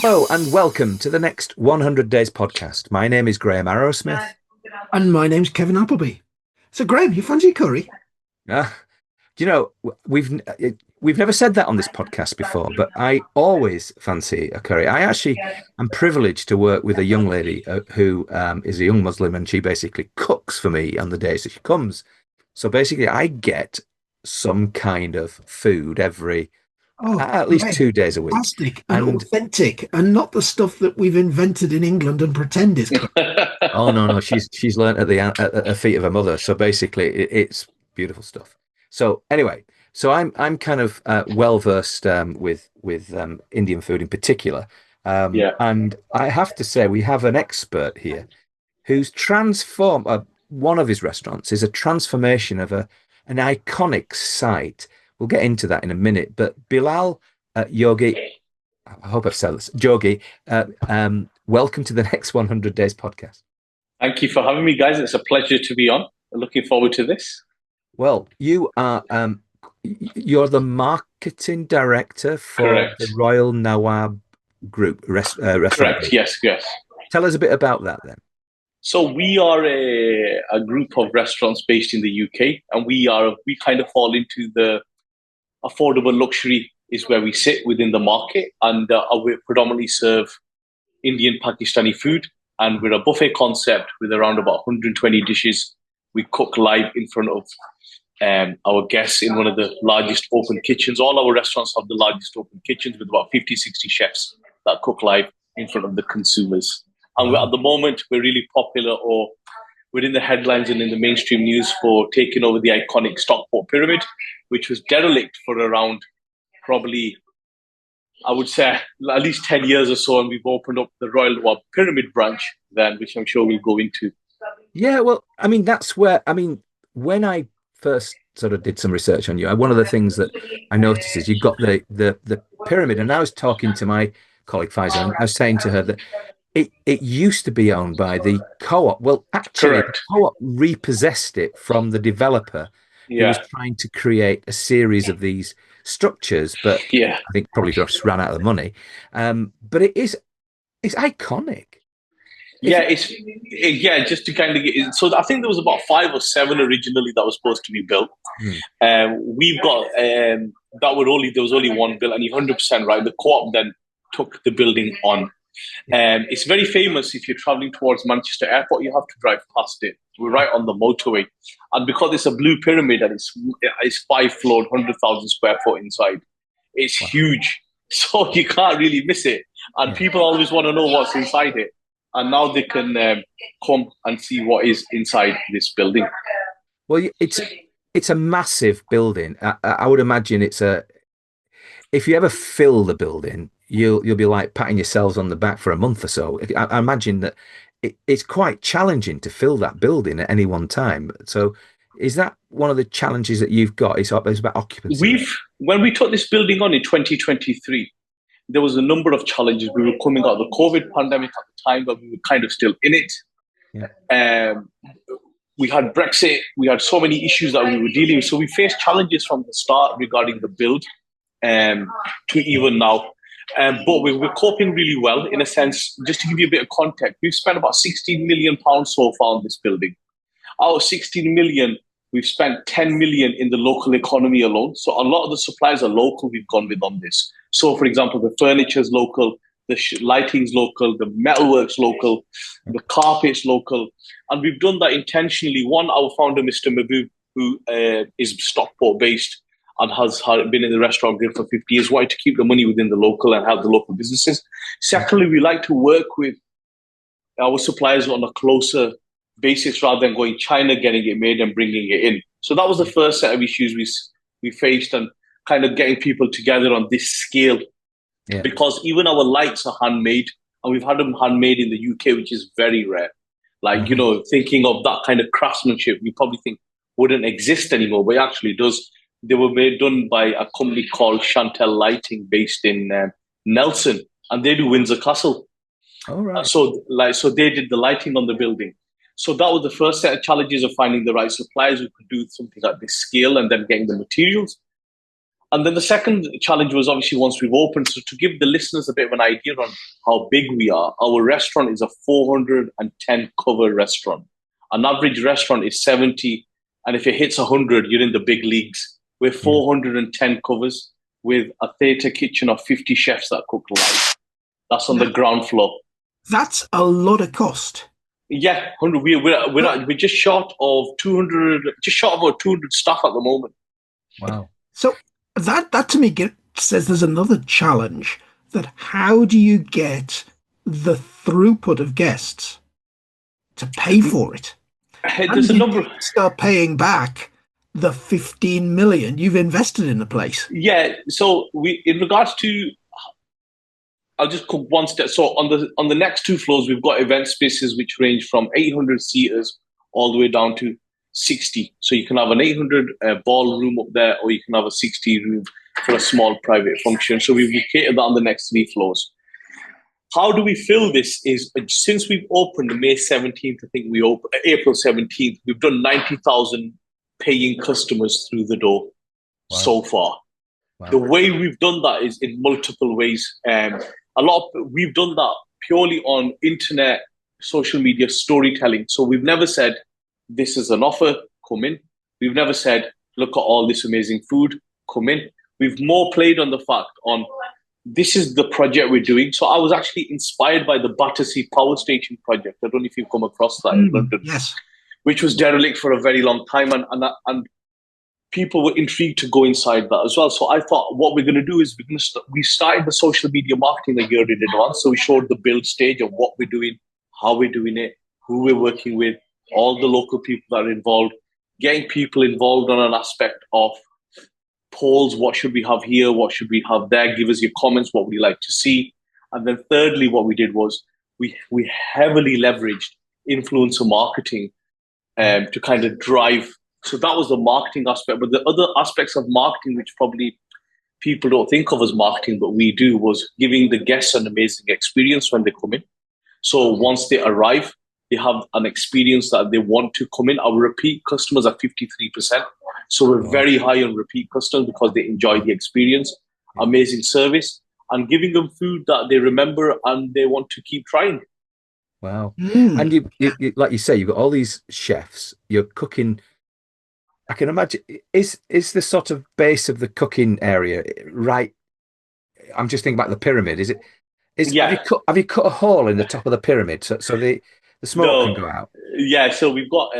Hello and welcome to the next 100 Days podcast. My name is Graham Arrowsmith. And my name's Kevin Appleby. So, Graham, you fancy curry? Uh, you know, we've never said that on this podcast before, but I always fancy a curry. I actually am privileged to work with a young lady who is a young Muslim, and she basically cooks for me on the days that she comes. So basically, I get some kind of food every Oh, at least Graham, 2 days a week. fantastic and And authentic, and not the stuff that we've invented in England and pretend is curry. oh no, she's learnt at the feet of her mother. So basically, it's beautiful stuff. So anyway, so I'm kind of well versed with Indian food in particular, Yeah. and I have to say we have an expert here who's transformed. One of his restaurants is a transformation of an iconic site. We'll get into that in a minute. But Bilal Yogi, I hope I've said this, Jogi, welcome to the next 100 Days podcast. Thank you for having me, guys. It's a pleasure to be on. Looking forward to this. Well, you're the marketing director for Correct. the Royal Nawab Group restaurant. Correct. Yes. Tell us a bit about that then. So we are a group of restaurants based in the UK, and we kind of fall into the affordable luxury is where we sit within the market, and we predominantly serve Indian Pakistani food, and we're a buffet concept with around about 120 dishes. We cook live in front of our guests in one of the largest open kitchens. All our restaurants have the largest open kitchens with about 50, 60 chefs that cook live in front of the consumers. And at the moment, we're really popular, or we're in the headlines and in the mainstream news for taking over the iconic Stockport Pyramid, which was derelict for around probably, I would say, at least 10 years or so. And we've opened up the Royal Nawab Pyramid branch then, which I'm sure we'll go into. Yeah, well, I mean, when I first sort of did some research on you, one of the things that I noticed is you've got the pyramid. And I was talking to my colleague Faisal, and I was saying to her that it used to be owned by the co-op. Well, actually, Correct. the co-op repossessed it from the developer who was trying to create a series of these structures, but Yeah. I think probably just ran out of money. But it's iconic. Just to kind of get so I think there was about 5 or 7 originally that was supposed to be built. We've got there was only one built, and you're 100% right. The co-op then took the building on. It's very famous. If you're traveling towards Manchester Airport, you have to drive past it. We're right on the motorway, and because it's a blue pyramid and it's 5-floored, 100,000 square foot inside, it's huge. So you can't really miss it, and people always want to know what's inside it. And now they can come and see what is inside this building. Well, it's a massive building. I would imagine if you ever fill the building, you'll be like patting yourselves on the back for a month or so. I imagine that it's quite challenging to fill that building at any one time. So is that one of the challenges that you've got? It's about occupancy. When we took this building on in 2023, there was a number of challenges. We were coming out of the COVID pandemic at the time, but we were kind of still in it. Yeah. We had Brexit. We had so many issues that we were dealing with. So we faced challenges from the start regarding the build to even now. But we're coping really well, in a sense. Just to give you a bit of context, we've spent about £16 million so far on this building. Out of 16 million, we've spent 10 million in the local economy alone. So a lot of the supplies are local we've gone with on this. So, for example, the furniture's local, the lighting's local, the metalwork's local, the carpet's local. And we've done that intentionally. One, our founder, Mr. Mahbub, who is Stockport-based and has been in the restaurant game for 50 years, wanted to keep the money within the local and have the local businesses. Secondly, we like to work with our suppliers on a closer basis rather than going China, getting it made and bringing it in. So that was the first set of issues we faced, and kind of getting people together on this scale. Yeah. Because even our lights are handmade, and we've had them handmade in the UK, which is very rare. Like, thinking of that kind of craftsmanship, we probably think wouldn't exist anymore, but it actually does. They were done by a company called Chantel Lighting based in Nelson, and they do Windsor Castle. All right. So they did the lighting on the building. So that was the first set of challenges of finding the right suppliers who could do something at this scale and then getting the materials. And then the second challenge was obviously once we've opened. So to give the listeners a bit of an idea on how big we are, our restaurant is a 410 cover restaurant. An average restaurant is 70, and if it hits 100, you're in the big leagues. We're 410 covers with a theatre kitchen of 50 chefs that cook live. That's on the ground floor. That's a lot of cost. Yeah, 100. We're just short of 200, just short of about 200 staff at the moment. Wow. So that to me says there's another challenge. That how do you get the throughput of guests to pay for it? There's a number. Start paying back the 15 million you've invested in the place. Yeah. So in regards to, I'll just go one step. So on the next two floors, we've got event spaces which range from 800 seaters all the way down to 60. So you can have an 800 ballroom up there, or you can have a 60 room for a small private function. So we cater that on the next three floors. How do we fill this is, since we've opened May 17th, I think we opened April 17th, we've done 90,000 paying customers through the door so far. Wow. The way we've done that is in multiple ways. We've done that purely on internet, social media storytelling. So we've never said, this is an offer, come in. We've never said, look at all this amazing food, come in. We've more played on the fact on, this is the project we're doing. So I was actually inspired by the Battersea Power Station project. I don't know if you've come across that in London. Yes. Which was derelict for a very long time. And people were intrigued to go inside that as well. So I thought what we're going to do is we started the social media marketing a year in advance. So we showed the build stage of what we're doing, how we're doing it, who we're working with, all the local people that are involved, getting people involved on an aspect of polls. What should we have here? What should we have there? Give us your comments. What would you like to see? And then thirdly, what we did was we heavily leveraged influencer marketing to kind of drive. So that was the marketing aspect. But the other aspects of marketing, which probably people don't think of as marketing, but we do, was giving the guests an amazing experience when they come in. So once they arrive, they have an experience that they want to come in. Our repeat customers are 53%. So we're very high on repeat customers because they enjoy the experience, amazing service, and giving them food that they remember and they want to keep trying. Wow. And you, like you say, you've got all these chefs, you're cooking. I can imagine, is the sort of base of the cooking area right? I'm just thinking about the pyramid. Is it? Have you cut a hole in the top of the pyramid so the smoke can go out? Yeah. So we've got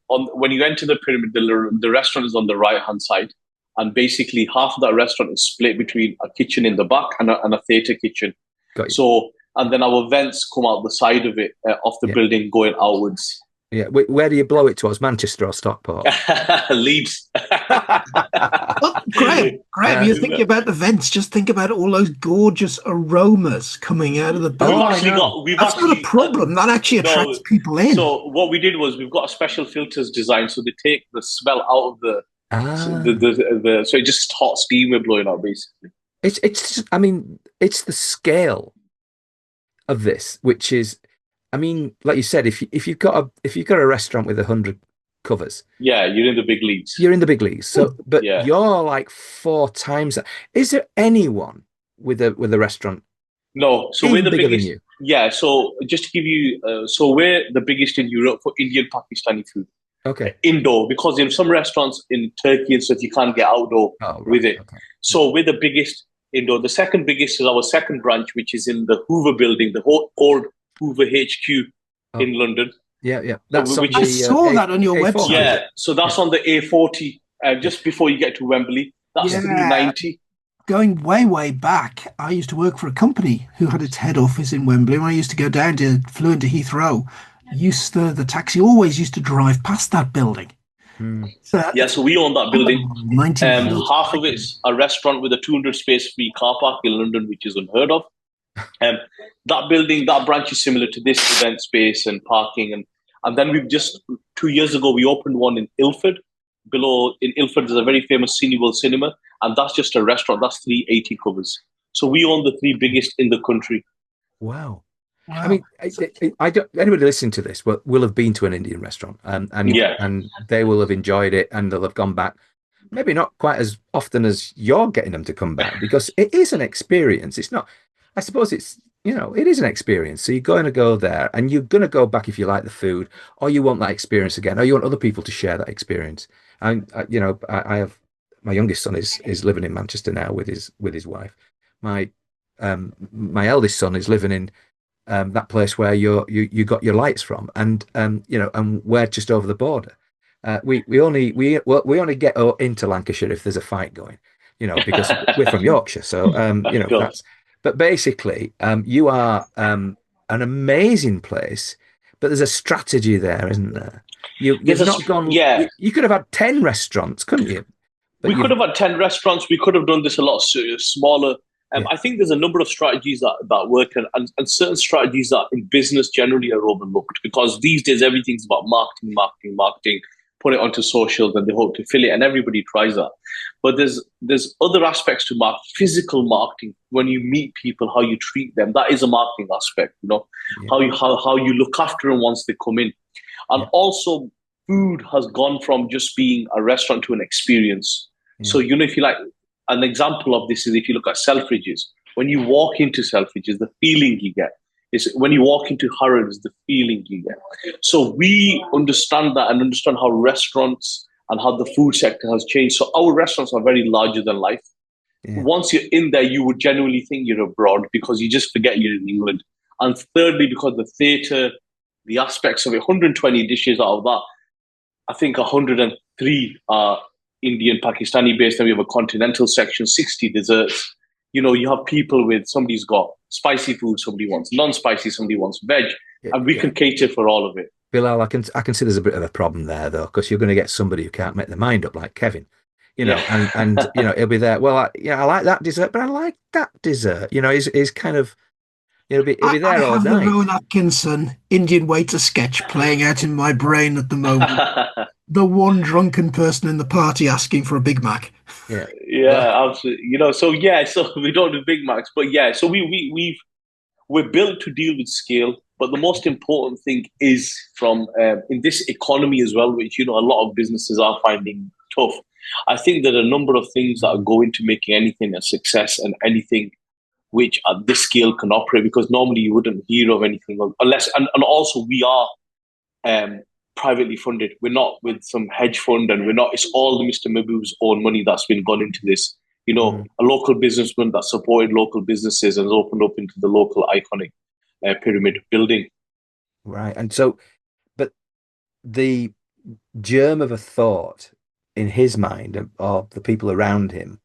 when you enter the pyramid, the restaurant is on the right hand side, and basically half of that restaurant is split between a kitchen in the back and a theatre kitchen. Got you. So, and then our vents come out the side of it, of the building, going outwards. Yeah, where do you blow it towards? Manchester or Stockport? Leeds. Well, Graham, you're thinking about the vents. Just think about all those gorgeous aromas coming out of the building. That's not a problem. That actually attracts people in. So what we did was we've got a special filters designed so they take the smell out of the so it's just hot steam we're blowing out basically. It's the scale of this, which is, I mean, like you said, if you've got a restaurant with 100 covers, yeah, you're in the big leagues. You're in the big leagues. So, but you're like 4 times that. Is there anyone with a restaurant? No, so we're the bigger biggest. Than you? Yeah, so just to give you, so we're the biggest in Europe for Indian Pakistani food. Okay. Indoor, because in some restaurants in Turkey and stuff you can't get outdoor with it. Okay. So we're the biggest indoor. The second biggest is our second branch, which is in the Hoover building, the whole old Hoover HQ in London. Yeah. That's I saw that on your website. Yeah, so that's on the A40, just before you get to Wembley. That's 390. Going way back, I used to work for a company who had its head office in Wembley. When I used to go down flew into Heathrow, the taxi always used to drive past that building. So we own that building. Half of it's a restaurant with a 200 space free car park in London, which is unheard of. That building, that branch is similar to this event space and parking. And then we've just, 2 years ago, we opened one in Ilford. In Ilford, there's a very famous Cineworld cinema, and that's just a restaurant. That's 380 covers. So we own the 3 biggest in the country. Wow. I mean, I don't. Anybody listening to this will have been to an Indian restaurant, and they will have enjoyed it, and they'll have gone back. maybe not quite as often as you're getting them to come back, because it is an experience. It's not, I suppose it's, it is an experience. So you're going to go there and you're going to go back if you like the food, or you want that experience again, or you want other people to share that experience. And, I have, my youngest son is living in Manchester now with his wife. My eldest son is living in that place where you got your lights from, and and we're just over the border. We only get into Lancashire if there's a fight going, because we're from Yorkshire. So that's. But basically, you are an amazing place, but there's a strategy there, isn't there? You've not gone. Yeah. You could have had 10 restaurants, couldn't you? But we could have had 10 restaurants. We could have done this a lot smaller. Yeah. I think there's a number of strategies that work, and certain strategies that in business generally are overlooked, because these days everything's about marketing, put it onto socials, and they hope to fill it, and everybody tries that. But there's other aspects to physical marketing. When you meet people, how you treat them, that is a marketing aspect. Yeah. How you look after them once they come in, and also food has gone from just being a restaurant to an experience. Yeah. So if you like. An example of this is if you look at Selfridges. When you walk into Selfridges, the feeling you get is when you walk into Harrods, the feeling you get. So we understand that and understand how restaurants and how the food sector has changed. So our restaurants are very larger than life. Yeah. Once you're in there, you would genuinely think you're abroad, because you just forget you're in England. And thirdly, because the theatre, the aspects of it, 120 dishes out of that, I think 103 are Indian, Pakistani based, and we have a continental section, 60 desserts. You have people somebody's got spicy food, somebody wants non-spicy, somebody wants veg, and we can cater for all of it. Bilal, I can see there's a bit of a problem there, though, because you're going to get somebody who can't make their mind up, like Kevin, and he'll be there. Well, I like that dessert, but I like that dessert. He's kind of, he'll be there all night. I have the Rowan Atkinson Indian waiter sketch playing out in my brain at the moment. The one drunken person in the party asking for a Big Mac. Yeah, absolutely. So we don't do Big Macs, but so we're built to deal with scale. But the most important thing is from in this economy as well, which a lot of businesses are finding tough. I think there are a number of things that are going to making anything a success, and anything which at this scale can operate, because normally you wouldn't hear of anything unless, and also we are privately funded. We're not with some hedge fund, and it's all the Mr. Mahboob's own money that's been gone into this. A local businessman that supported local businesses and has opened up into the local iconic pyramid building. Right. And so, but the germ of a thought in his mind, or the people around him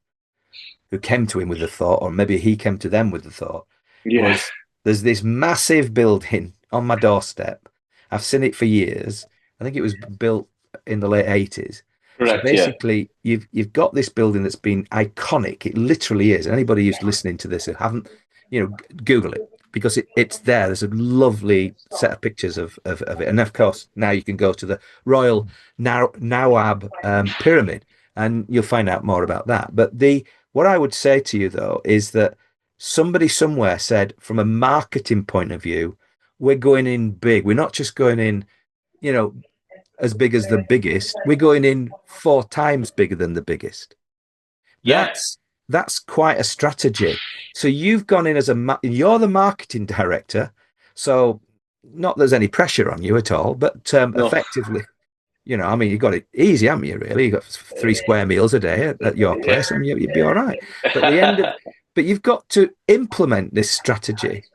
who came to him with the thought, or maybe he came to them with the thought, was there's this massive building on my doorstep. I've seen it for years. I think it was built in the late 80s. Correct, so basically, you've got this building that's been iconic. It literally is. Anybody who's listening to this who haven't, Google it, because it's there. There's a lovely set of pictures of it. And of course, now you can go to the Royal Nawab Pyramid, and you'll find out more about that. But what I would say to you, though, is that somebody somewhere said, from a marketing point of view, we're going in big. We're not just going in, as big as the biggest. We're going in 4 times bigger than the biggest. That's quite a strategy. So you've gone in as you're the marketing director. So not there's any pressure on you at all, but effectively, you got it easy, haven't you? Really, you got 3 square meals a day at your place, and you'd be all right. But at the end but you've got to implement this strategy,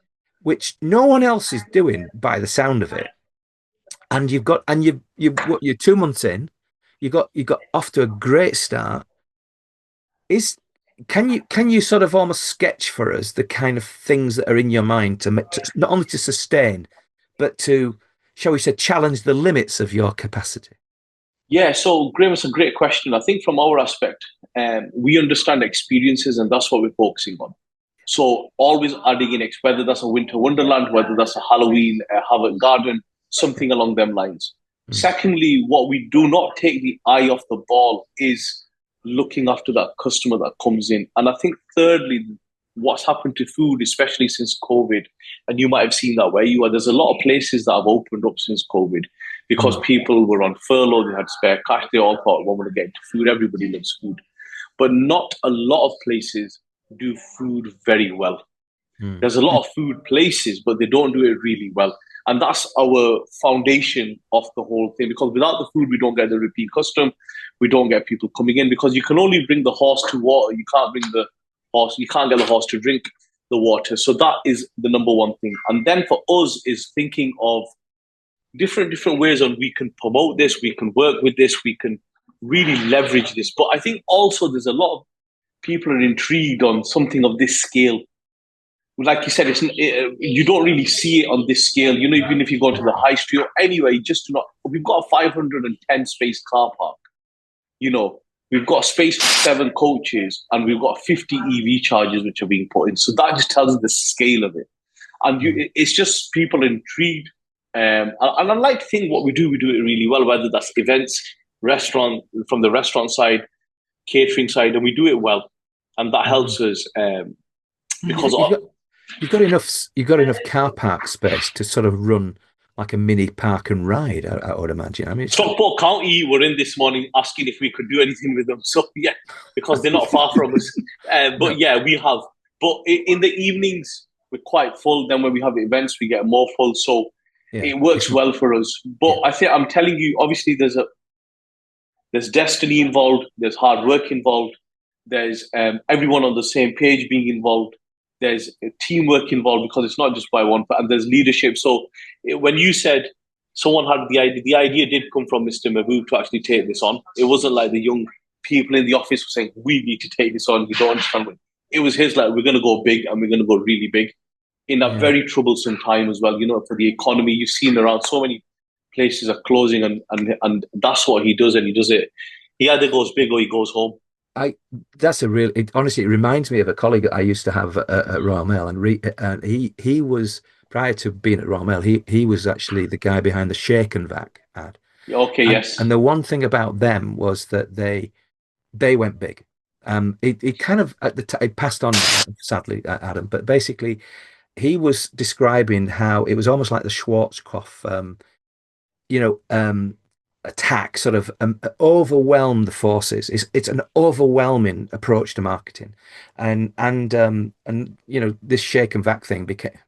which no one else is doing by the sound of it. And you're 2 months in, you got off to a great start. Can you sort of almost sketch for us the kind of things that are in your mind to not only to sustain, but to, shall we say, challenge the limits of your capacity? Yeah, so Graham, it's a great question. I think from our aspect, we understand experiences, and that's what we're focusing on. So always adding in, whether that's a winter wonderland, whether that's a Halloween Harvard garden, something along them lines. Secondly, what we do not take the eye off the ball is looking after that customer that comes in. And I think thirdly, what's happened to food, especially since COVID, and you might have seen that where you are, there's a lot of places that have opened up since COVID. because people were on furlough, they had spare cash, they all thought, well, we're going to get into food. Everybody loves food. But not a lot of places do food very well. There's a lot of food places, but they don't do it really well. And that's our foundation of the whole thing. Because without the food, we don't get the repeat custom. We don't get people coming in, because you can only bring the horse to water. You can't bring the horse. You can't get the horse to drink the water. So that is the number one thing. And then for us is thinking of different ways on we can promote this, we can work with this, we can really leverage this. But I think also there's a lot of people are intrigued on something of this scale. Like you said, you don't really see it on this scale. You know, even if you go to the high street or anyway, just do not. We've got a 510 space car park. You know, we've got space for 7 coaches, and we've got 50 EV chargers which are being put in. So that just tells you the scale of it. And it's just people intrigued. And I like to think what we do it really well, whether that's events, restaurant, from the restaurant side, catering side, and we do it well. And that helps us because you've got enough car park space to sort of run like a mini park and ride, I would imagine. I mean, Stockport County were in this morning asking if we could do anything with them. So yeah, because they're not far from us. But yeah, we have. But in the evenings, we're quite full. Then when we have events, we get more full. So it works well for us. But I think I'm telling you, obviously, there's destiny involved. There's hard work involved. There's everyone on the same page being involved. There's teamwork involved, because it's not just by one, and there's leadership. So when you said someone had the idea did come from Mr. Mahbub to actually take this on. It wasn't like the young people in the office were saying, we need to take this on. We don't understand what. It was his, like, we're going to go big, and we're going to go really big in a very troublesome time as well. You know, for the economy, you've seen around so many places are closing, and that's what he does, and he does it. He either goes big or he goes home. Honestly, it reminds me of a colleague that I used to have at Royal Mail, and he was, prior to being at Royal Mail, he was actually the guy behind the Shake and Vac ad. Okay, yes. And the one thing about them was that they went big. It kind of it passed on, sadly, Adam, but basically he was describing how it was almost like the Schwarzkopf, attack sort of overwhelmed the forces. It's an overwhelming approach to marketing, and this Shake and Vac thing became,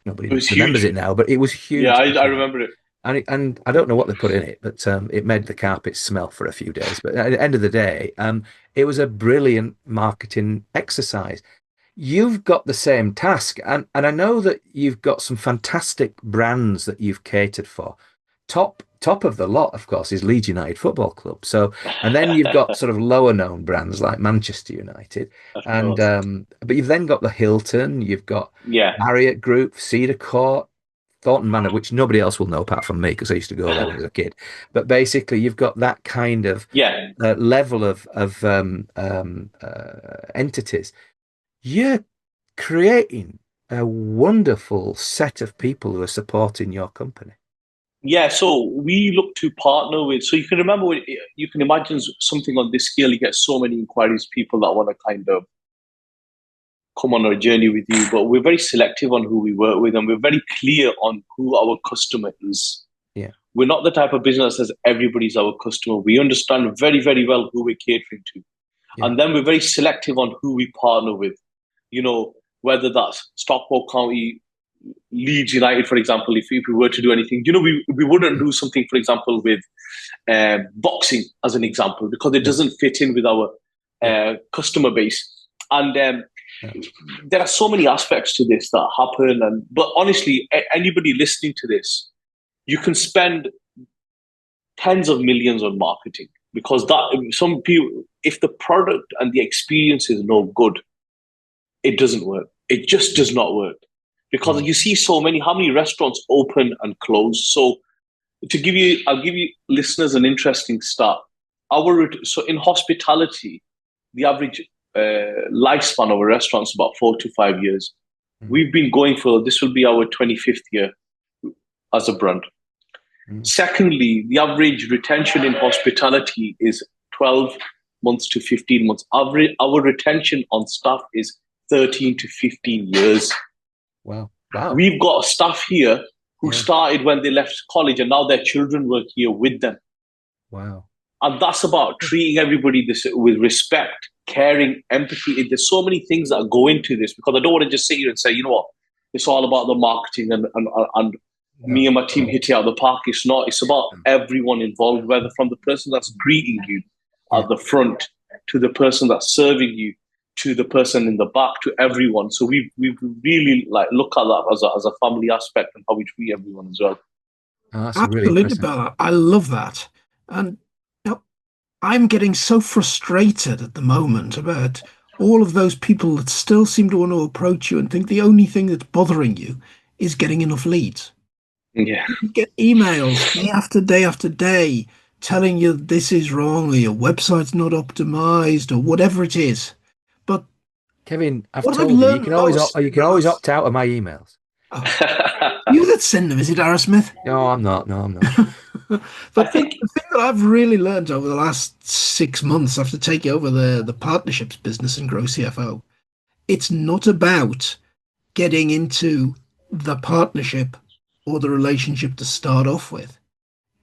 nobody remembers it now, but it was huge. Yeah, I remember it. And I don't know what they put in it, but it made the carpet smell for a few days. But at the end of the day, it was a brilliant marketing exercise. You've got the same task, and I know that you've got some fantastic brands that you've catered for. Top of the lot, of course, is Leeds United Football Club. So, and then you've got sort of lower known brands like Manchester United, and but you've then got the Hilton, you've got Marriott Group, Cedar Court, Thornton Manor, which nobody else will know apart from me because I used to go there when I was a kid. But basically, you've got that kind of level of entities. You're creating a wonderful set of people who are supporting your company. Yeah, so we look to partner with. So you can remember, you can imagine something on this scale. You get so many inquiries, people that want to kind of come on a journey with you, but we're very selective on who we work with, and we're very clear on who our customer is. Yeah, we're not the type of business that says everybody's our customer. We understand very, very well who we're catering to, and then we're very selective on who we partner with. You know, whether that's Stockport County, Leeds United, for example. If we were to do anything, you know, we wouldn't do something, for example, with boxing as an example, because it doesn't fit in with our customer base. And there are so many aspects to this that happen. But honestly, anybody listening to this, you can spend tens of millions on marketing, because some people, if the product and the experience is no good, it doesn't work. It just does not work, because you see how many restaurants open and close. So I'll give you listeners an interesting stat. So in hospitality, the average lifespan of a restaurant is about 4 to 5 years. We've been going this will be our 25th year as a brand. Secondly, the average retention in hospitality is 12 months to 15 months. Our retention on staff is 13 to 15 years. Wow. We've got staff here who started when they left college, and now their children work here with them. Wow. And that's about treating everybody with respect, caring, empathy. There's so many things that go into this, because I don't want to just sit here and say, you know what, it's all about the marketing and me and my team hit it out of the park. It's not. It's about everyone involved, whether from the person that's greeting you at the front, to the person that's serving you, to the person in the back, to everyone. So we really like look at that as a family aspect and how we treat everyone as well. Oh, that's Absolutely, really Bella. I love that. And I'm getting so frustrated at the moment about all of those people that still seem to want to approach you and think the only thing that's bothering you is getting enough leads. Yeah. You get emails day after day after day telling you this is wrong, or your website's not optimized, or whatever it is. But Kevin, I've told you, you can always opt out of my emails. Oh. You that send them, is it, Ara Smith? No, I'm not. No, I'm not. But I think the thing that I've really learned over the last 6 months after taking over the partnerships business and Grow CFO, it's not about getting into the partnership or the relationship to start off with.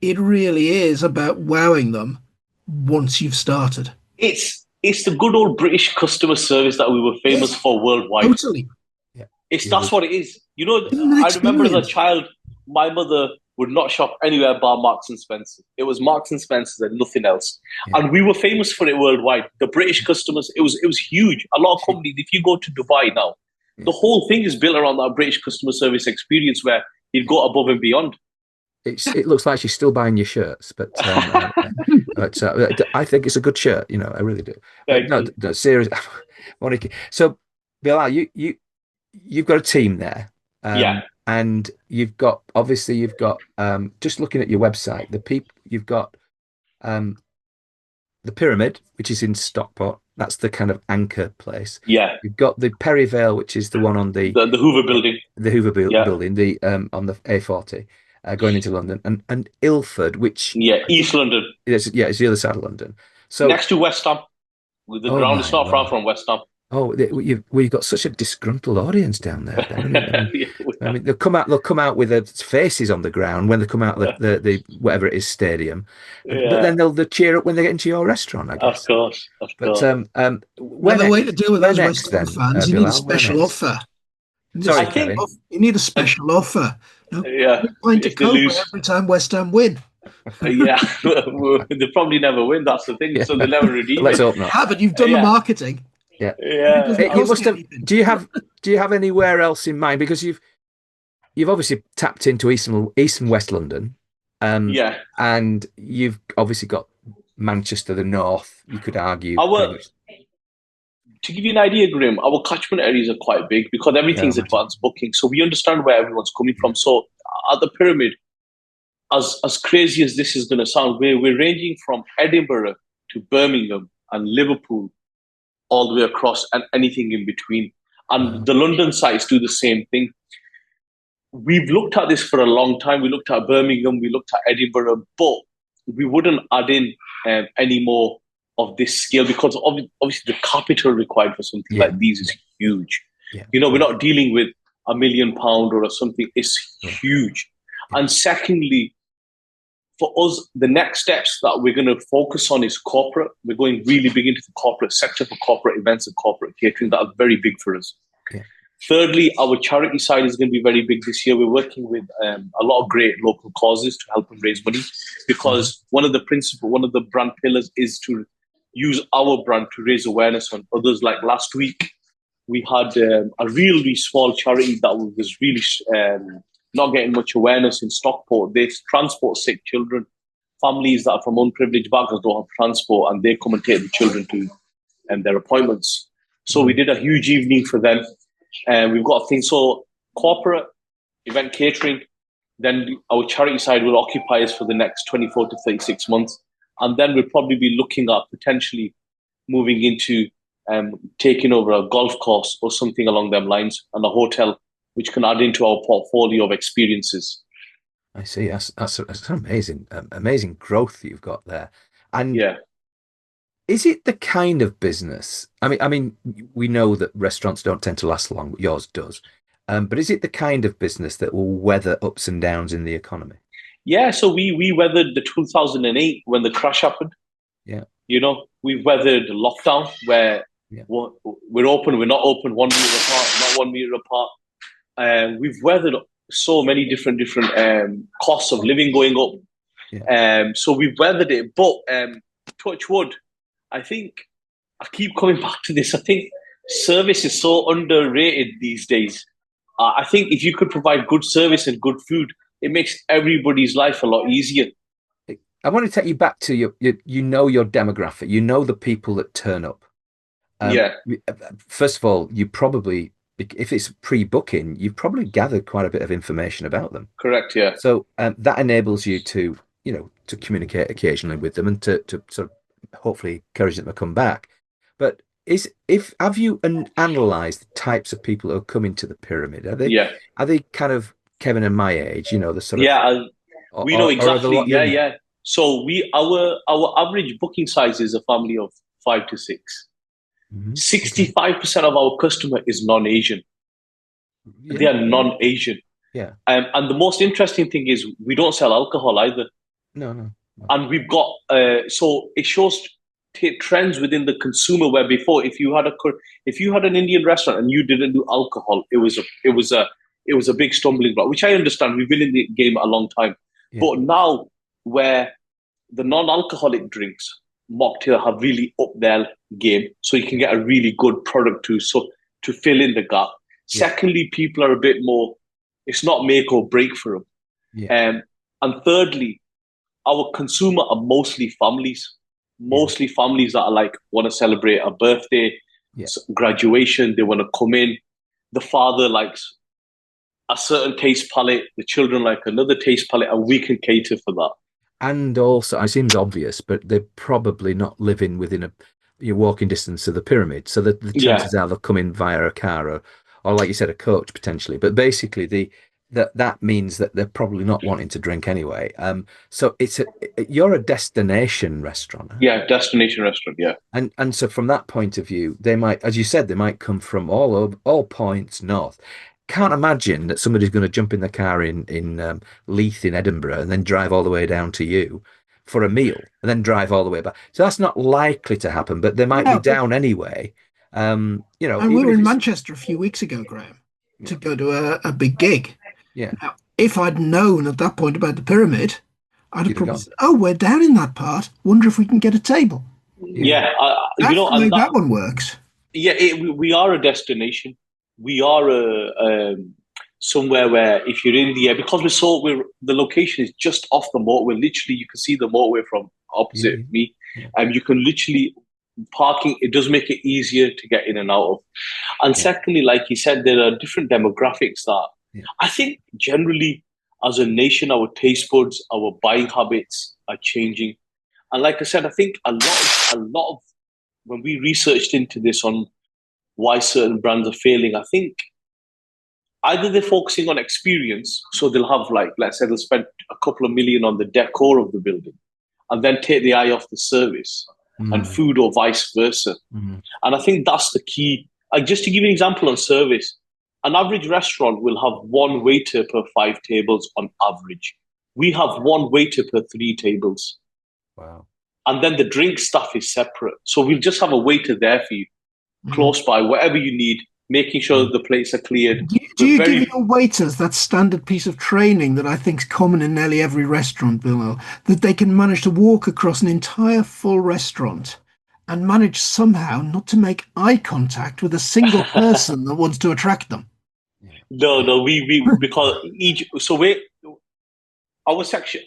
It really is about wowing them once you've started. It's the good old British customer service that we were famous for worldwide. Totally. Yeah. That's what it is. You know, I remember as a child, my mother would not shop anywhere but Marks and Spencer. It was Marks and Spencer and nothing else. Yeah. And we were famous for it worldwide. The British customers, it was huge. A lot of companies, if you go to Dubai now, the whole thing is built around that British customer service experience where you'd go above and beyond. It looks like she's still buying your shirts, but I think it's a good shirt. You know, I really do. No, seriously. So, Bilal, you've got a team there. And you've got just looking at your website, you've got the Pyramid, which is in Stockport. That's the kind of anchor place. Yeah. You've got the Perivale, which is the one on the Hoover building. The Hoover building, on the A40, going into London, and Ilford, which East London. It's the other side of London. So next to West Ham, with the ground is not far from West Ham. Oh, we've got such a disgruntled audience down there. I mean, they'll come out with their faces on the ground when they come out of the whatever it is stadium, but then they'll cheer up when they get into your restaurant, I guess. Of course. The way to deal with those West Ham fans, you need a special offer. Sorry, Kevin. You need a special offer. Yeah, pint of Coke every time West Ham win. Yeah, they probably never win. That's the thing. So they never redeem. Let's hope not. But you've done the marketing. Yeah. You must have. Do you have anywhere else in mind? Because you've obviously tapped into East and West London. And you've obviously got Manchester, the north. You could argue. To give you an idea, Grim, our catchment areas are quite big because everything's advanced booking, so we understand where everyone's coming from. So at the Pyramid, as crazy as this is going to sound, we're ranging from Edinburgh to Birmingham and Liverpool, all the way across, and anything in between. And the London sites do the same thing. We've looked at this for a long time. We looked at Birmingham, we looked at Edinburgh, but we wouldn't add in any more of this scale because obviously the capital required for something like these is huge. Yeah. You know, we're not dealing with £1 million or something. It's huge. Yeah. And secondly, for us, the next steps that we're going to focus on is corporate. We're going really big into the corporate sector for corporate events and corporate catering. That are very big for us. Yeah. Thirdly, our charity side is going to be very big this year. We're working with a lot of great local causes to help them raise money because one of the brand pillars is to use our brand to raise awareness on others. Like last week, we had a really small charity that was really not getting much awareness in Stockport. They transport sick children, families that are from unprivileged backgrounds don't have transport, and they come and take the children to their appointments. So we did a huge evening for them. We've got things, so corporate, event catering, then our charity side will occupy us for the next 24 to 36 months. And then we'll probably be looking at potentially moving into taking over a golf course or something along them lines, and a hotel, which can add into our portfolio of experiences. I see. That's amazing growth you've got there. And is it the kind of business? I mean, we know that restaurants don't tend to last long, but yours does. But is it the kind of business that will weather ups and downs in the economy? Yeah, so we weathered the 2008 when the crash happened. Yeah, We've weathered lockdown where yeah, we're open, we're not open, 1 meter apart, not 1 meter apart. We've weathered so many different costs of living going up. yeah. So we've weathered it. But touch wood, I think I keep coming back to this. I think service is so underrated these days. I think if you could provide good service and good food, it makes everybody's life a lot easier. I want to take you back to your demographic. You know the people that turn up. Um, Yeah, First of all, you probably, if it's pre-booking, you've probably gathered quite a bit of information about them. correct. Yeah, So that enables you to communicate occasionally with them and to sort of hopefully encourage them to come back. But if have you analysed the types of people who are coming to the pyramid? yeah, Are they kind of Kevin and my age? The sort of, yeah. We know or are they a exactly. lot Yeah, younger? yeah. So our average booking size is a family of 5 to 6. Okay. 65% of our customer is non-Asian. They Yeah, are non-Asian. yeah. And the most interesting thing is we don't sell alcohol either. No, no, no. And we've got so it shows trends within the consumer where before if you had an Indian restaurant and you didn't do alcohol, it was a big stumbling block, which I understand. We've been in the game a long time, Yeah, but now where the non-alcoholic drinks mocktail have really upped their game, so you can get a really good product to fill in the gap. yeah, Secondly, people are a bit more. It's not make or break for them. yeah, And thirdly, our consumer are mostly families, yeah, that are like want to celebrate a birthday, yeah. graduation. They want to come in. The father likes a certain taste palette. The children like another taste palette, and we can cater for that. And also, it seems obvious, but they're probably not living within your walking distance of the pyramid. So the Yeah, chances are they'll come in via a car or like you said, a coach potentially. But basically, that means that they're probably not wanting to drink anyway. So you're a destination restaurant, aren't you? yeah, destination restaurant. Yeah, And so from that point of view, they might, as you said, they might come from all points north. Can't imagine that somebody's going to jump in the car in Leith in Edinburgh and then drive all the way down to you for a meal and then drive all the way back. So that's not likely to happen, but they might be Yeah, but down anyway. and we Even were if in it's Manchester a few weeks ago, Graham, yeah, to go to a big gig. yeah, Now, if I'd known at that point about the pyramid, I'd have you'd have probably gone. said, "Oh, we're down in that part. Wonder if we can get a table." Yeah, yeah. That's the way And that that one works. yeah, we are a destination. We are somewhere where if you're in the air, because we're the location is just off the motorway. Literally, you can see the motorway from yeah, opposite yeah, me, yeah, and you can literally parking. It does make it easier to get in and out of. And yeah, secondly, like you said, there are different demographics that yeah, I think generally as a nation, our taste buds, our buying habits are changing. And like I said, I think a lot of when we researched into this on why certain brands are failing, I think either they're focusing on experience, so they'll have like, let's say they'll spend a couple of million on the decor of the building and then take the eye off the service and mm, food or vice versa. mm, And I think that's the key. Just to give you an example on service, an average restaurant will have one waiter per 5 tables on average. We have one waiter per 3 tables. wow, And then the drink stuff is separate. So we'll just have a waiter there for you, Mhm. close by, whatever you need, making sure mm, that the plates are cleared. Do We're you give very, your waiters that standard piece of training that I think is common in nearly every restaurant, Bilal, that they can manage to walk across an entire full restaurant and manage somehow not to make eye contact with a single person that wants to attract them? yeah, no, because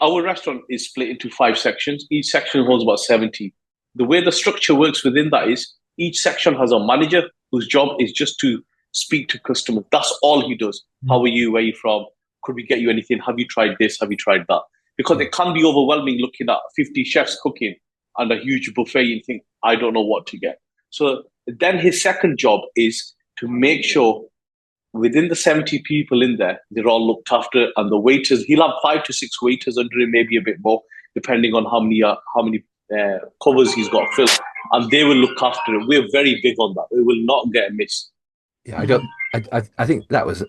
our restaurant is split into 5 sections. Each section holds about 70. The way the structure works within that is each section has a manager whose job is just to speak to customers. That's all he does. How are you? Where are you from? Could we get you anything? Have you tried this? Have you tried that? Because yeah, it can be overwhelming looking at 50 chefs cooking and a huge buffet and think, I don't know what to get. So then his second job is to make sure within the 70 people in there, they're all looked after. And the waiters, he'll have 5 to 6 waiters under him, maybe a bit more, depending on how many covers he's got filled. And they will look after it. We're very big on that. We will not get a miss. Yeah, I don't. I think that was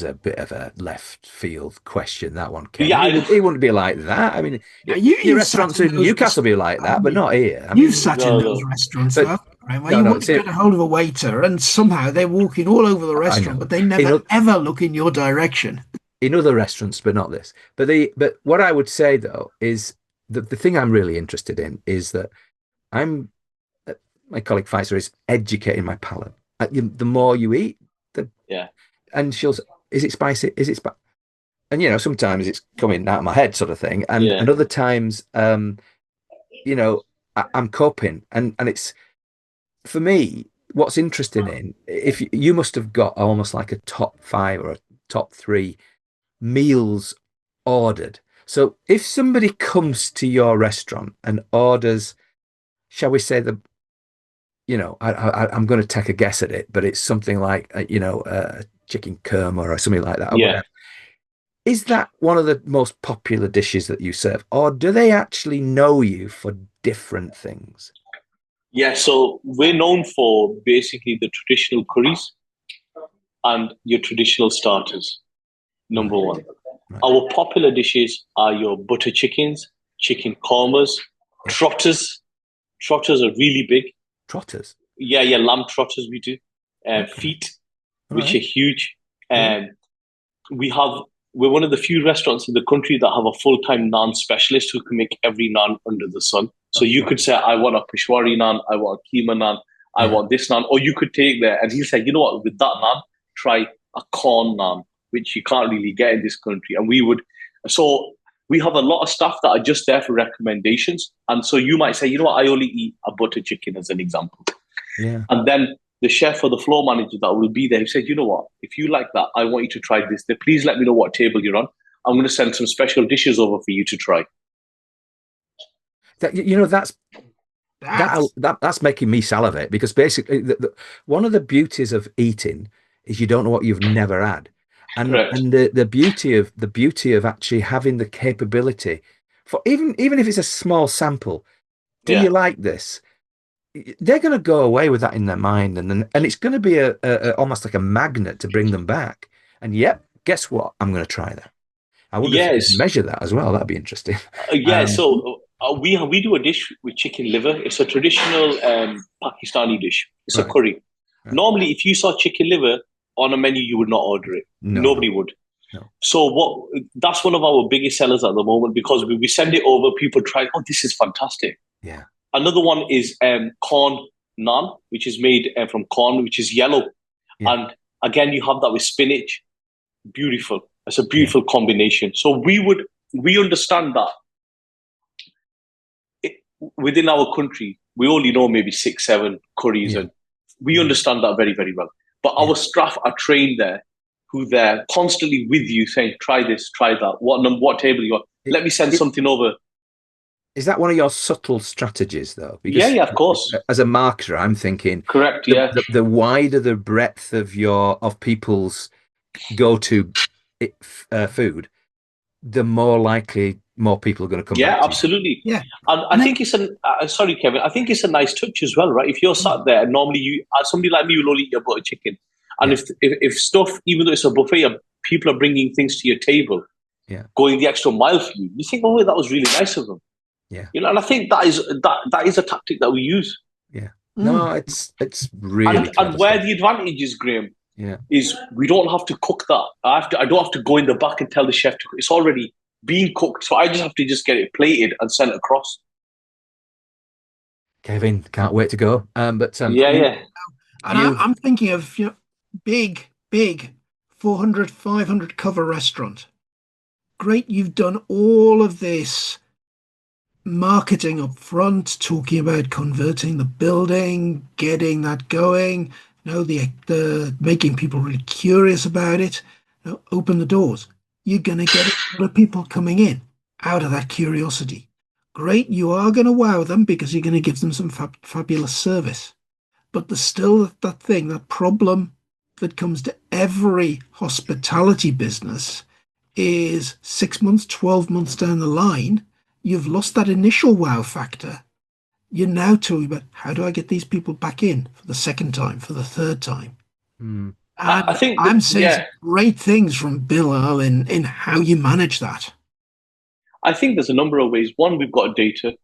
a bit of a left field question. That one, Yeah, Kevin. He wouldn't be like that. I mean, Now, your you've sat restaurants in in those Newcastle be restaurants, like that, haven't but you? not here. I You've mean, sat in no, those no. restaurants, but though, right, where no, you no. want to See, get a hold of a waiter, and somehow they're walking all over the I restaurant, know but they in never ever look in your direction. in other restaurants, but not this. But what I would say though is the thing I'm really interested in is that I'm my colleague Pfizer is educating my palate. The more you eat, the Yeah, and she'll say, is it spicy? Is it spicy? And sometimes it's coming out of my head, sort of thing, and yeah, other times, you know, I'm coping, and it's for me. What's interesting in if you must have got almost like a top five or a top three meals ordered. So if somebody comes to your restaurant and orders, shall we say I'm going to take a guess at it, but it's something like a chicken kurma or something like that or yeah. whatever. Is that one of the most popular dishes that you serve, or do they actually know you for different things? Yeah, so we're known for basically the traditional curries and your traditional starters, number Right, one. right. Our popular dishes are your butter chickens, chicken kormas, Yeah. trotters. Trotters are really big. Trotters. Yeah, yeah, lamb trotters we do. Okay. Feet, All which are right. huge. Yeah. Um, we have we're one of the few restaurants in the country that have a full-time naan specialist who can make every naan under the sun. So Oh, you right. could say, I want a Peshwari naan, I want a keema naan, I Yeah. want this naan, or you could take there and he'll say, you know what, with that naan, try a corn naan, which you can't really get in this country. And so we have a lot of staff that are just there for recommendations. And so you might say, you know what, I only eat a butter chicken as an example. Yeah. And then the chef or the floor manager that will be there, he said, you know what, if you like that, I want you to try this. Then please let me know what table you're on. I'm going to send some special dishes over for you to try. That's That's that's making me salivate because basically one of the beauties of eating is you don't know what you've never had, and Correct. the beauty of actually having the capability for even if it's a small sample. Do you Yeah. like this? They're going to go away with that in their mind, and it's going to be almost like a magnet to bring them back. And yep, guess what? I'm going to try that. I wonder if you Yes. measure that as well. That'd be interesting. Yeah. Um, So we do a dish with chicken liver. It's a traditional Pakistani dish. It's a right, curry. right. Normally, if you saw chicken liver on a menu, you would not order it. No, Nobody no, would. no. So that's one of our biggest sellers at the moment because we send it over, people try, oh, this is fantastic. Yeah, Another one is corn naan, which is made from corn, which is yellow. yeah, And again, you have that with spinach. Beautiful. It's a yeah, beautiful combination. So we understand that it, within our country, we only know maybe six, seven curries, yeah, and we yeah, understand that very, very well. But yeah. our staff are trained there, who they're constantly with you, saying, "Try this, try that. What table you want? It, Let me send it, something over." is that one of your subtle strategies, though? Yeah, Because yeah, of course. as a marketer, I'm thinking Correct. the, Yeah, the, the wider the breadth of people's go-to food, the more likely more people are going to come yeah, back to you. absolutely. yeah, And I and it, think it's sorry, Kevin. I think it's a nice touch as well, right? If you're sat there, and normally somebody like me will only eat your butter chicken, and Yeah, if stuff, even though it's a buffet, people are bringing things to your table, yeah, going the extra mile for you. You think, oh, wait, that was really nice of them, yeah, And I think that is a tactic that we use. yeah. mm, No, it's really And clever where stuff. the advantage is, Graham, Yeah, is we don't have to cook that. I don't have to go in the back and tell the chef to cook. It's already being cooked, so I just have to just get it plated and sent across. Kevin, can't wait to go. But Yeah, yeah, and you've I'm thinking of big 400, 500 cover restaurant. Great, you've done all of this marketing up front, talking about converting the building, getting that going, the making people really curious about it. Open the doors. You're going to get a lot of people coming in out of that curiosity. Great, you are going to wow them because you're going to give them some fabulous service. But there's still that problem that comes to every hospitality business is 6 months, 12 months down the line, you've lost that initial wow factor. You're now talking about how do I get these people back in for the second time, for the third time? Mm. I And think that, I'm saying some yeah, great things from Bilal in how you manage that. I think there's a number of ways. One, we've got data.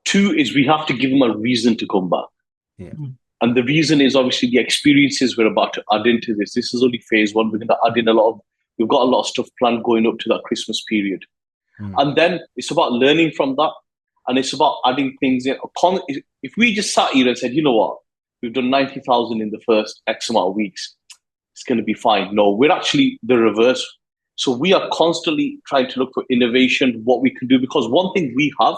Two is we have to give them a reason to come back. Yeah. Mm. And the reason is obviously the experiences we're about to add into this. This is only phase one. We're going to add in we've got a lot of stuff planned going up to that Christmas period. Mm. And then it's about learning from that. And it's about adding things in. If we just sat here and said, you know what, we've done 90,000 in the first X amount of weeks, it's going to be fine. No, we're actually the reverse. So we are constantly trying to look for innovation, what we can do. Because one thing we have,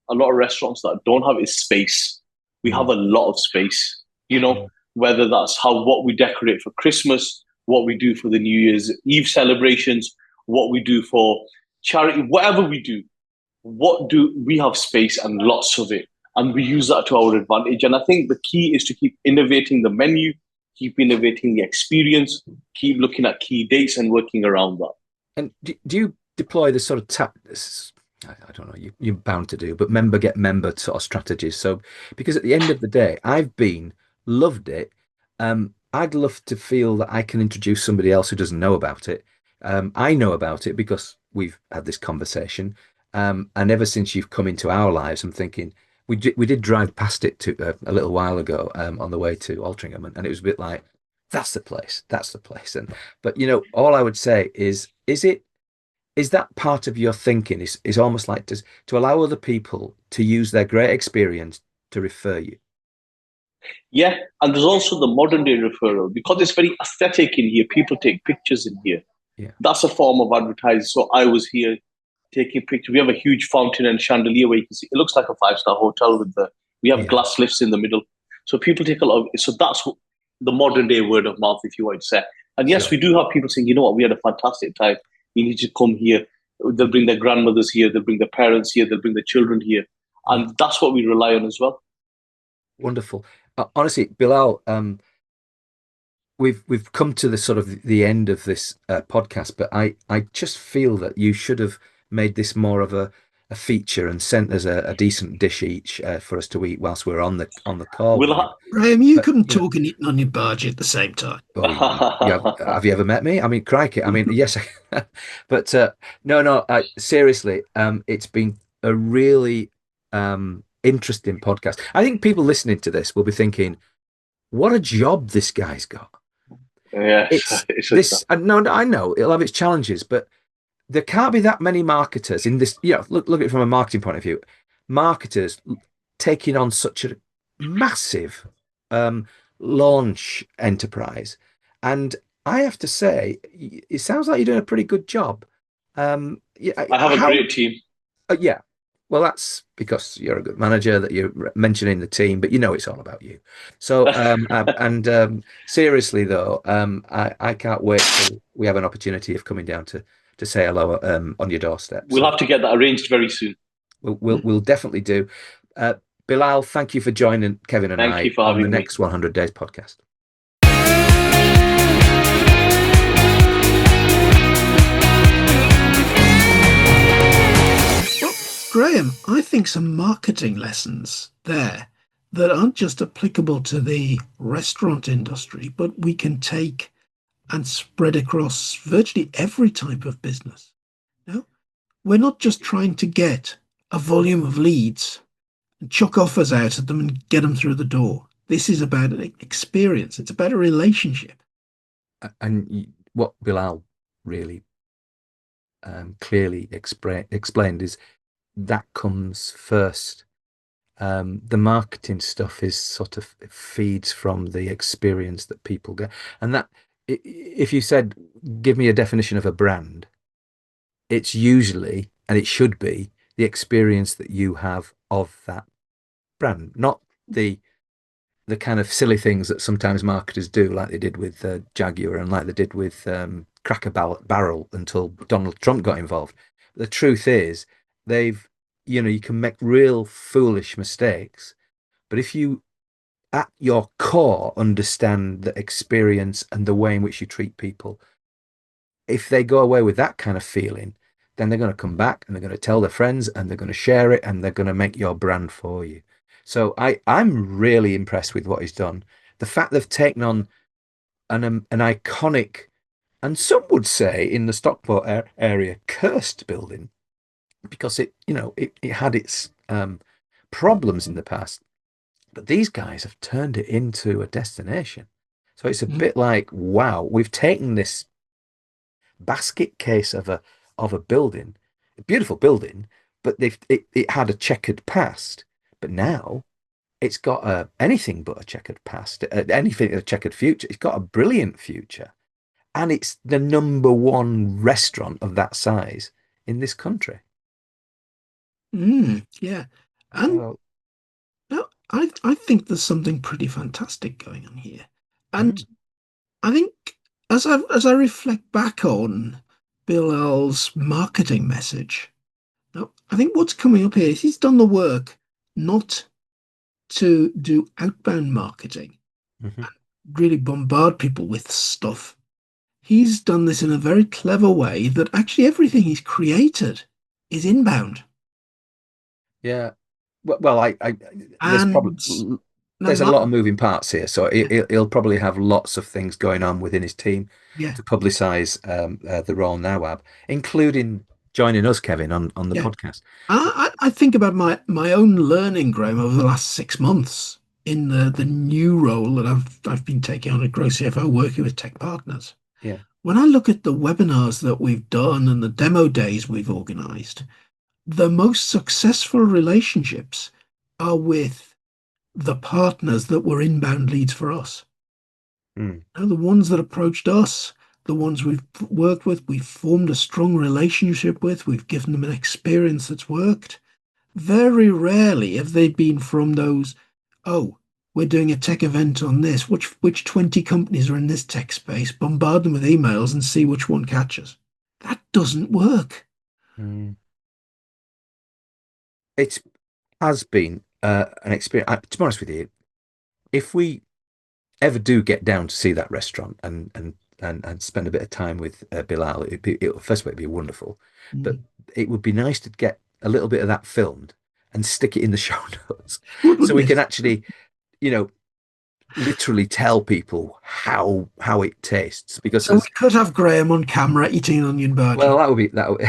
a lot of restaurants that don't have is space. We have Mm. a lot of space, you know, Mm. whether that's what we decorate for Christmas, what we do for the New Year's Eve celebrations, what we do for charity, whatever we do, what do we have space and lots of it. And we use that to our advantage. And I think the key is to keep innovating the menu, keep innovating the experience, keep looking at key dates and working around that. And do you deploy this sort of I don't know, you're bound to do, but member get member sort of strategies. So, because at the end of the day, loved it. I'd love to feel that I can introduce somebody else who doesn't know about it. I know about it because we've had this conversation. And ever since you've come into our lives, I'm thinking we did drive past it a little while ago on the way to Altrincham, and it was a bit like that's the place. And but all I would say is that part of your thinking is almost like to allow other people to use their great experience to refer you. Yeah, and there's also the modern day referral because it's very aesthetic in here. People take pictures in here. Yeah. That's a form of advertising. So I was here taking pictures. We have a huge fountain and chandelier where you can see it looks like a five-star hotel we have Yeah. glass lifts in the middle. So people take a lot of so that's the modern day word of mouth, if you want to say. And yes, Sure. we do have people saying, you know what, we had a fantastic time. You need to come here. They'll bring their grandmothers here, they'll bring their parents here, they'll bring their children here. Yeah. And that's what we rely on as well. Wonderful. Honestly, Bilal, we've come to the sort of the end of this podcast, but I just feel that you should have made this more of a feature and sent us a decent dish each for us to eat whilst we're on the call with We'll you. Graham, you But couldn't talk and eat on your barge at the same time. oh, have you ever met me? I mean, crikey. I mean, yes, but no. Seriously, it's been a really interesting podcast. I think people listening to this will be thinking, "What a job this guy's got." Yeah, It's it's this. No, I know it'll have its challenges, but there can't be that many marketers in this. Look at it from a marketing point of view. Marketers taking on such a massive um, launch enterprise, and I have to say, it sounds like you're doing a pretty good job. Yeah, I have a great team. yeah. Well, that's because you're a good manager that you're mentioning the team, but it's all about you. So, seriously though, I can't wait till we have an opportunity of coming down to say hello on your doorstep. We'll So have to get that arranged very soon. we'll definitely do. Bilal, thank you for joining Kevin and Thank I you for on the having me. next 100 Days podcast. Graham, I think some marketing lessons there that aren't just applicable to the restaurant industry, but we can take and spread across virtually every type of business. No, we're not just trying to get a volume of leads and chuck offers out at them and get them through the door. This is about an experience. It's about a relationship. And what Bilal really clearly explained is that comes first. The marketing stuff is sort of it feeds from the experience that people get. And that, if you said, give me a definition of a brand, it's usually, and it should be, the experience that you have of that brand, not the kind of silly things that sometimes marketers do, like they did with Jaguar and like they did with Cracker Barrel until Donald Trump got involved. The truth is, you can make real foolish mistakes, but if you at your core understand the experience and the way in which you treat people, if they go away with that kind of feeling, then they're going to come back and they're going to tell their friends and they're going to share it and they're going to make your brand for you. So I'm really impressed with what he's done. The fact they've taken on an iconic, and some would say in the Stockport area, cursed building because it had its problems in the past. But these guys have turned it into a destination. So it's a Mm. bit like, wow, we've taken this basket case of a building, a beautiful building, but it had a checkered past. But now it's got anything but a checkered past, anything a checkered future. It's got a brilliant future, and it's the number one restaurant of that size in this country. Yeah. And So, no, I think there's something pretty fantastic going on here. And mm, I think as I reflect back on Bilal's marketing message, no, I think what's coming up here is he's done the work not to do outbound marketing, mhm. really bombard people with stuff. He's done this in a very clever way that actually everything he's created is inbound. Yeah. Well, there's probably And now there's a that, lot of moving parts here, so he'll probably have lots of things going on within his team yeah, to publicise the Royal Nawab, including joining us, Kevin, on the yeah. podcast. I think about my own learning, Graham, over the last 6 months in the new role that I've been taking on at Grow CFO, working with tech partners. Yeah. When I look at the webinars that we've done and the demo days we've organized, the most successful relationships are with the partners that were inbound leads for us. Mm. The ones that approached us, the ones we've worked with, we've formed a strong relationship with, we've given them an experience that's worked. Very rarely have they been from those, oh, we're doing a tech event on this. Which 20 companies are in this tech space? Bombard them with emails and see which one catches. That doesn't work. Mm. It has been an experience. To be honest with you, if we ever do get down to see that restaurant and spend a bit of time with Bilal, first of all, it'd be wonderful, but Mm. it would be nice to get a little bit of that filmed and stick it in the show notes so Wouldn't we can it? actually, you know, literally tell people how it tastes because So we there's could have Graham on camera eating an onion well burger. that would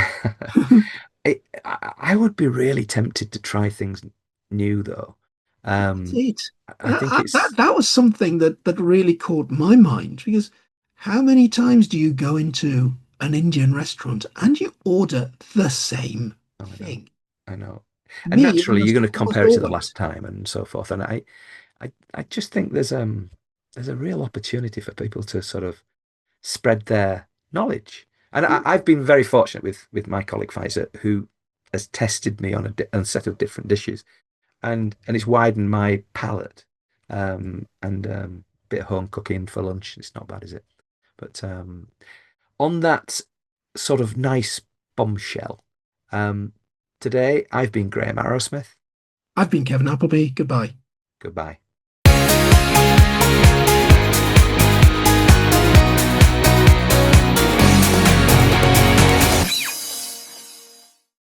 I would be really tempted to try things new though. That's Um, it. I think That it's that was something that really caught my mind because how many times do you go into an Indian restaurant and you order the same oh, thing? I know, and Me, naturally you're almost going to almost compare it to the always. last time and so forth. And I just think there's a real opportunity for people to sort of spread their knowledge. And I've been very fortunate with my colleague Pfizer, who has tested me on on a set of different dishes, and it's widened my palate. And bit of home cooking for lunch. It's not bad, is it? But on that sort of nice bombshell, um, today I've been Graham Arrowsmith. I've been Kevin Appleby. Goodbye. Goodbye.